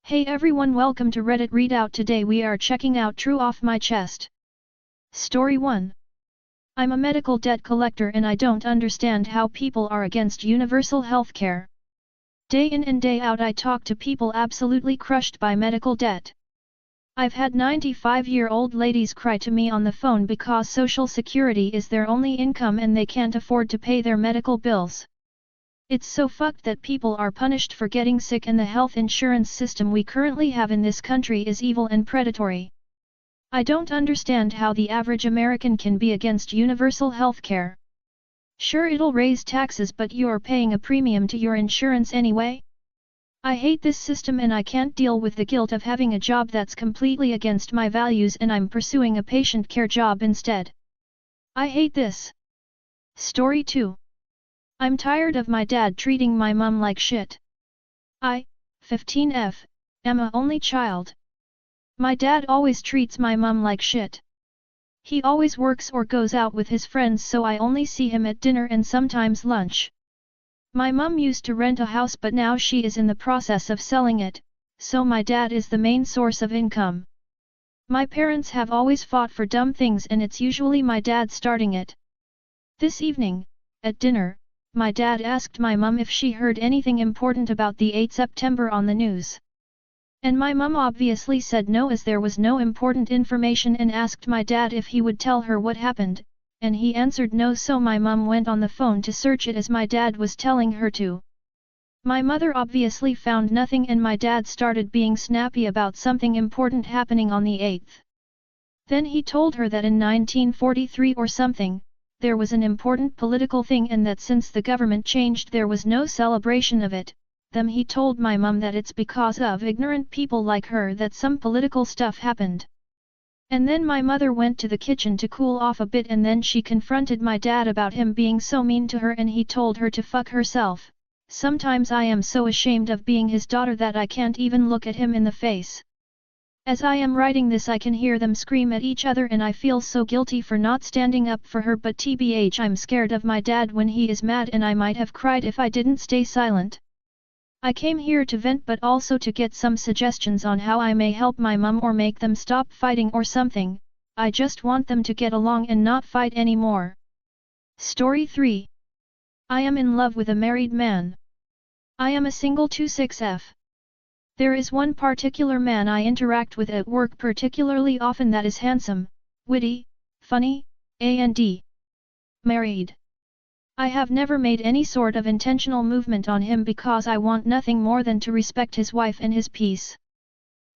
Hey everyone, welcome to Reddit Readout. Today we are checking out True Off My Chest. Story 1. I'm a medical debt collector and I don't understand how people are against universal healthcare. Day in and day out I talk to people absolutely crushed by medical debt. I've had 95-year-old ladies cry to me on the phone because Social Security is their only income and they can't afford to pay their medical bills. It's so fucked that people are punished for getting sick and the health insurance system we currently have in this country is evil and predatory. I don't understand how the average American can be against universal healthcare. Sure, it'll raise taxes, but you're paying a premium to your insurance anyway? I hate this system and I can't deal with the guilt of having a job that's completely against my values and I'm pursuing a patient care job instead. I hate this. Story 2. I'm tired of my dad treating my mum like shit. I, 15F, am a only child. My dad always treats my mum like shit. He always works or goes out with his friends, so I only see him at dinner and sometimes lunch. My mum used to rent a house but now she is in the process of selling it, so my dad is the main source of income. My parents have always fought for dumb things and it's usually my dad starting it. This evening, at dinner, my dad asked my mum if she heard anything important about the 8th September on the news. And my mum obviously said no, as there was no important information, and asked my dad if he would tell her what happened, and he answered no, so my mum went on the phone to search it as my dad was telling her to. My mother obviously found nothing and my dad started being snappy about something important happening on the 8th. Then he told her that in 1943 or something, there was an important political thing and that since the government changed there was no celebration of it. Then he told my mum that it's because of ignorant people like her that some political stuff happened. And then my mother went to the kitchen to cool off a bit and then she confronted my dad about him being so mean to her and he told her to fuck herself. Sometimes I am so ashamed of being his daughter that I can't even look at him in the face. As I am writing this I can hear them scream at each other and I feel so guilty for not standing up for her, but TBH, I'm scared of my dad when he is mad and I might have cried if I didn't stay silent. I came here to vent but also to get some suggestions on how I may help my mum or make them stop fighting or something. I just want them to get along and not fight anymore. Story 3. I am in love with a married man. I am a single 26F. There is one particular man I interact with at work particularly often that is handsome, witty, funny, and married. I have never made any sort of intentional movement on him because I want nothing more than to respect his wife and his peace.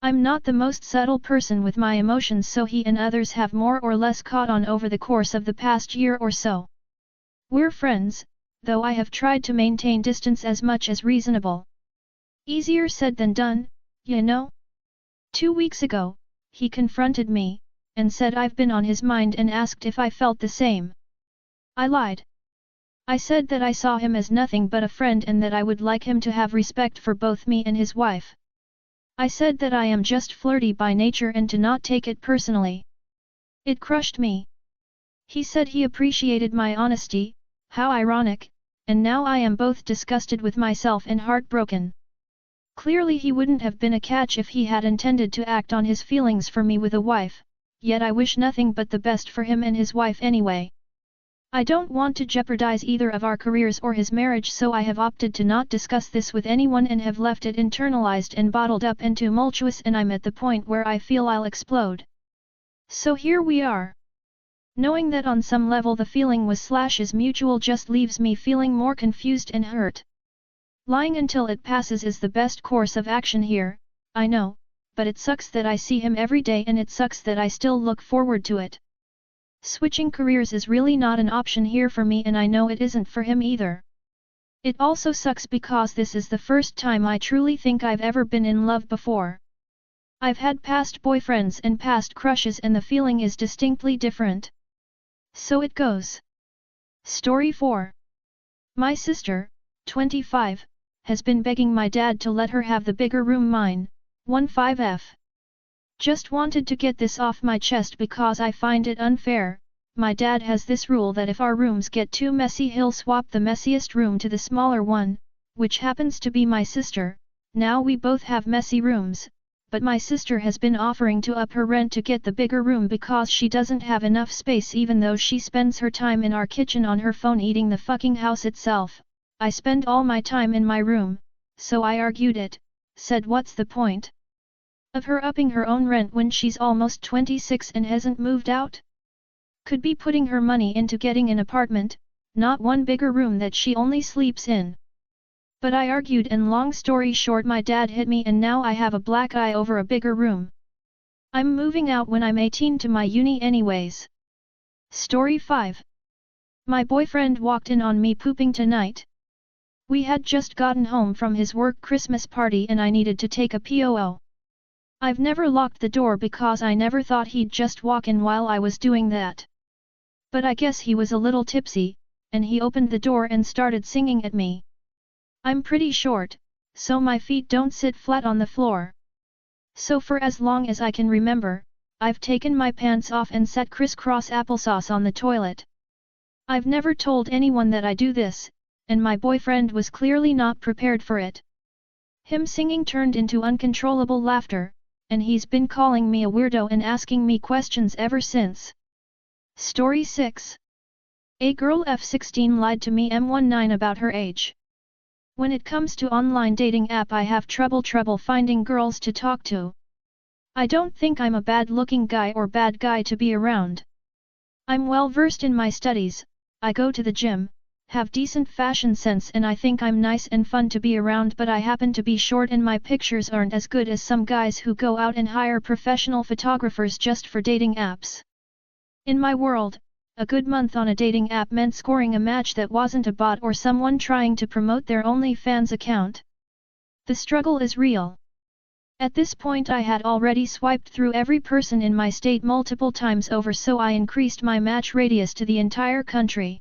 I'm not the most subtle person with my emotions, so he and others have more or less caught on over the course of the past year or so. We're friends, though I have tried to maintain distance as much as reasonable. Easier said than done, you know? 2 weeks ago, he confronted me, and said I've been on his mind and asked if I felt the same. I lied. I said that I saw him as nothing but a friend and that I would like him to have respect for both me and his wife. I said that I am just flirty by nature and to not take it personally. It crushed me. He said he appreciated my honesty, how ironic, and now I am both disgusted with myself and heartbroken. Clearly he wouldn't have been a catch if he had intended to act on his feelings for me with a wife, yet I wish nothing but the best for him and his wife anyway. I don't want to jeopardize either of our careers or his marriage, so I have opted to not discuss this with anyone and have left it internalized and bottled up and tumultuous, and I'm at the point where I feel I'll explode. So here we are. Knowing that on some level the feeling was/is mutual just leaves me feeling more confused and hurt. Lying until it passes is the best course of action here, I know, but it sucks that I see him every day and it sucks that I still look forward to it. Switching careers is really not an option here for me and I know it isn't for him either. It also sucks because this is the first time I truly think I've ever been in love before. I've had past boyfriends and past crushes and the feeling is distinctly different. So it goes. Story 4. My sister, 25, has been begging my dad to let her have the bigger room, mine, 15F. Just wanted to get this off my chest because I find it unfair. My dad has this rule that if our rooms get too messy he'll swap the messiest room to the smaller one, which happens to be my sister, now we both have messy rooms, but my sister has been offering to up her rent to get the bigger room because she doesn't have enough space even though she spends her time in our kitchen on her phone eating the fucking house itself. I spend all my time in my room, so I argued it, said what's the point of her upping her own rent when she's almost 26 and hasn't moved out? Could be putting her money into getting an apartment, not one bigger room that she only sleeps in. But I argued and long story short my dad hit me and now I have a black eye over a bigger room. I'm moving out when I'm 18 to my uni anyways. Story 5. My boyfriend walked in on me pooping tonight. We had just gotten home from his work Christmas party and I needed to take a POO. I've never locked the door because I never thought he'd just walk in while I was doing that. But I guess he was a little tipsy, and he opened the door and started singing at me. I'm pretty short, so my feet don't sit flat on the floor. So for as long as I can remember, I've taken my pants off and sat crisscross applesauce on the toilet. I've never told anyone that I do this, and my boyfriend was clearly not prepared for it. Him singing turned into uncontrollable laughter, and he's been calling me a weirdo and asking me questions ever since. Story 6. A girl F16 lied to me M19 about her age. When it comes to online dating app I have trouble finding girls to talk to. I don't think I'm a bad-looking guy or bad guy to be around. I'm well versed in my studies, I go to the gym, have decent fashion sense and I think I'm nice and fun to be around but I happen to be short and my pictures aren't as good as some guys who go out and hire professional photographers just for dating apps. In my world, a good month on a dating app meant scoring a match that wasn't a bot or someone trying to promote their OnlyFans account. The struggle is real. At this point I had already swiped through every person in my state multiple times over so I increased my match radius to the entire country.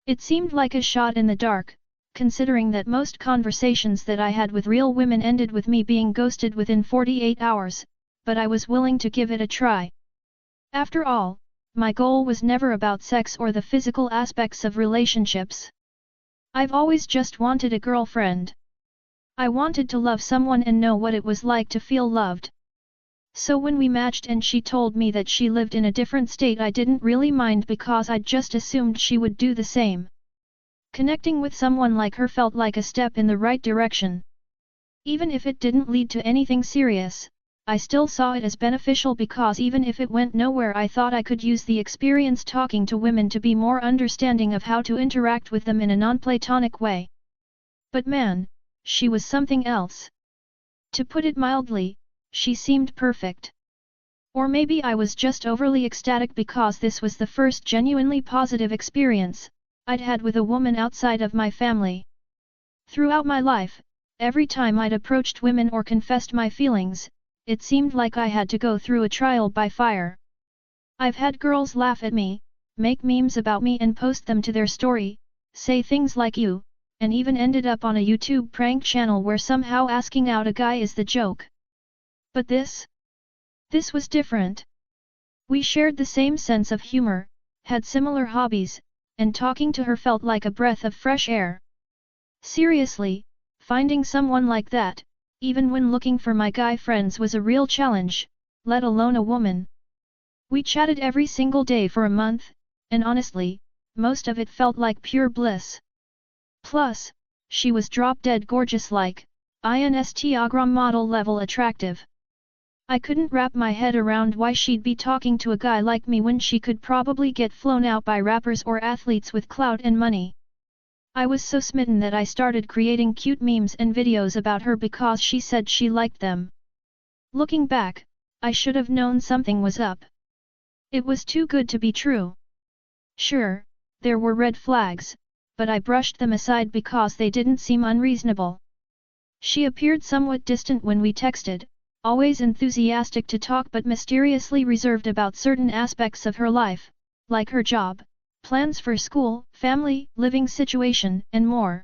It seemed like a shot in the dark, considering that most conversations that I had with real women ended with me being ghosted within 48 hours, but I was willing to give it a try. After all, my goal was never about sex or the physical aspects of relationships. I've always just wanted a girlfriend. I wanted to love someone and know what it was like to feel loved. So when we matched and she told me that she lived in a different state I didn't really mind because I'd just assumed she would do the same. Connecting with someone like her felt like a step in the right direction. Even if it didn't lead to anything serious, I still saw it as beneficial because even if it went nowhere I thought I could use the experience talking to women to be more understanding of how to interact with them in a non-platonic way. But man, she was something else. To put it mildly, she seemed perfect. Or maybe I was just overly ecstatic because this was the first genuinely positive experience I'd had with a woman outside of my family. Throughout my life, every time I'd approached women or confessed my feelings, it seemed like I had to go through a trial by fire. I've had girls laugh at me, make memes about me and post them to their story, say things like you, and even ended up on a YouTube prank channel where somehow asking out a guy is the joke. But this was different. We shared the same sense of humor, had similar hobbies, and talking to her felt like a breath of fresh air. Seriously, finding someone like that, even when looking for my guy friends was a real challenge, let alone a woman. We chatted every single day for a month, and honestly, most of it felt like pure bliss. Plus, she was drop-dead gorgeous like, Instagram model level attractive. I couldn't wrap my head around why she'd be talking to a guy like me when she could probably get flown out by rappers or athletes with clout and money. I was so smitten that I started creating cute memes and videos about her because she said she liked them. Looking back, I should have known something was up. It was too good to be true. Sure, there were red flags, but I brushed them aside because they didn't seem unreasonable. She appeared somewhat distant when we texted, always enthusiastic to talk but mysteriously reserved about certain aspects of her life, like her job, plans for school, family, living situation, and more.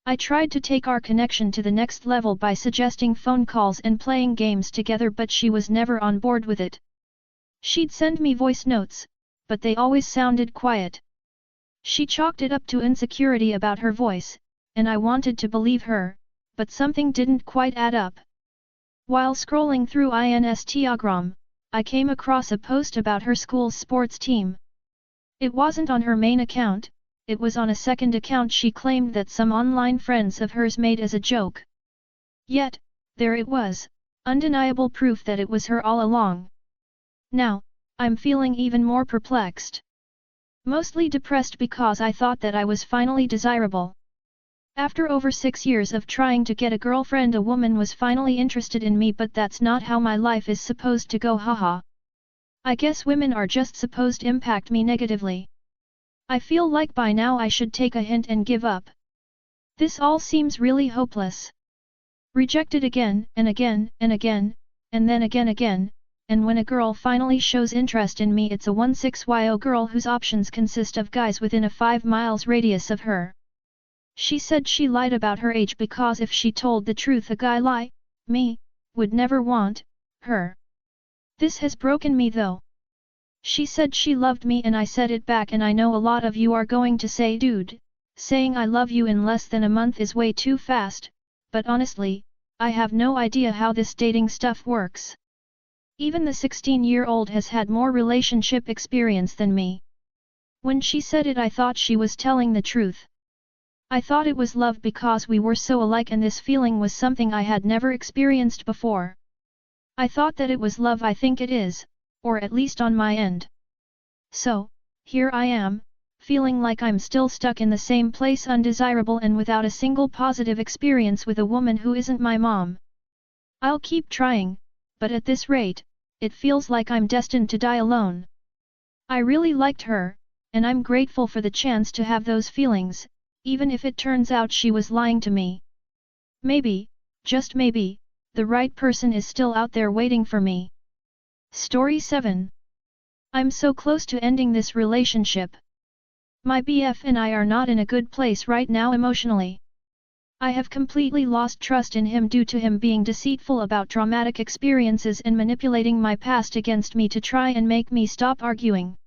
I tried to take our connection to the next level by suggesting phone calls and playing games together but she was never on board with it. She'd send me voice notes, but they always sounded quiet. She chalked it up to insecurity about her voice, and I wanted to believe her, but something didn't quite add up. While scrolling through Instagram, I came across a post about her school's sports team. It wasn't on her main account, it was on a second account she claimed that some online friends of hers made as a joke. Yet, there it was, undeniable proof that it was her all along. Now, I'm feeling even more perplexed. Mostly depressed because I thought that I was finally desirable. After over 6 years of trying to get a girlfriend, a woman was finally interested in me, but that's not how my life is supposed to go, haha. I guess women are just supposed to impact me negatively. I feel like by now I should take a hint and give up. This all seems really hopeless. Rejected again and again and again, and then again, and when a girl finally shows interest in me, it's a 16-year-old girl whose options consist of guys within a 5 miles radius of her. She said she lied about her age because if she told the truth, a guy like me would never want her. This has broken me though. She said she loved me and I said it back, and I know a lot of you are going to say, dude, saying I love you in less than a month is way too fast, but honestly, I have no idea how this dating stuff works. Even the 16-year-old has had more relationship experience than me. When she said it, I thought she was telling the truth. I thought it was love because we were so alike, and this feeling was something I had never experienced before. I thought that it was love. I think it is, or at least on my end. So, here I am, feeling like I'm still stuck in the same place, undesirable and without a single positive experience with a woman who isn't my mom. I'll keep trying, but at this rate, it feels like I'm destined to die alone. I really liked her, and I'm grateful for the chance to have those feelings, even if it turns out she was lying to me. Maybe, just maybe, the right person is still out there waiting for me. Story 7. I'm so close to ending this relationship. My BF and I are not in a good place right now emotionally. I have completely lost trust in him due to him being deceitful about traumatic experiences and manipulating my past against me to try and make me stop arguing.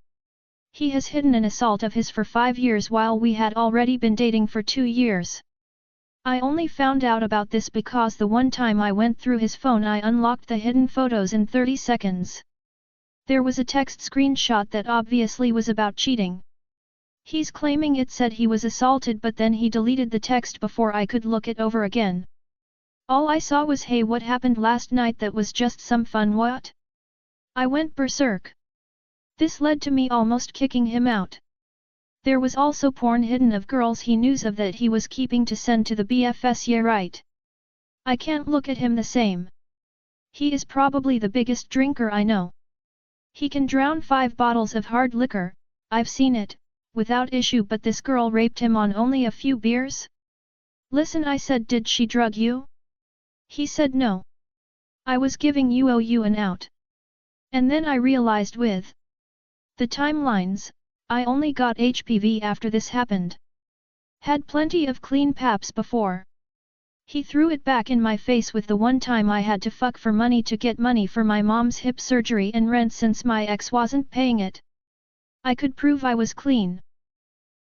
He has hidden an assault of his for 5 years while we had already been dating for 2 years. I only found out about this because the one time I went through his phone I unlocked the hidden photos in 30 seconds. There was a text screenshot that obviously was about cheating. He's claiming it said he was assaulted, but then he deleted the text before I could look it over again. All I saw was, "Hey, what happened last night? That was just some fun, what?" I went berserk. This led to me almost kicking him out. There was also porn hidden of girls he knew of that he was keeping to send to the BFS. Yeah, right. I can't look at him the same. He is probably the biggest drinker I know. He can drown 5 bottles of hard liquor, I've seen it, without issue, but this girl raped him on only a few beers? Listen, I said, did she drug you? He said no. I was giving you an out. And then I realized with the timelines, I only got HPV after this happened. Had plenty of clean paps before. He threw it back in my face with the one time I had to fuck for money to get money for my mom's hip surgery and rent since my ex wasn't paying it. I could prove I was clean.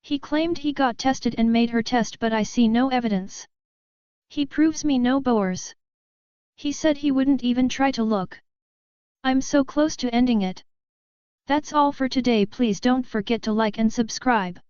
He claimed he got tested and made her test, but I see no evidence. He proves me no bores. He said he wouldn't even try to look. I'm so close to ending it. That's all for today. Please don't forget to like and subscribe.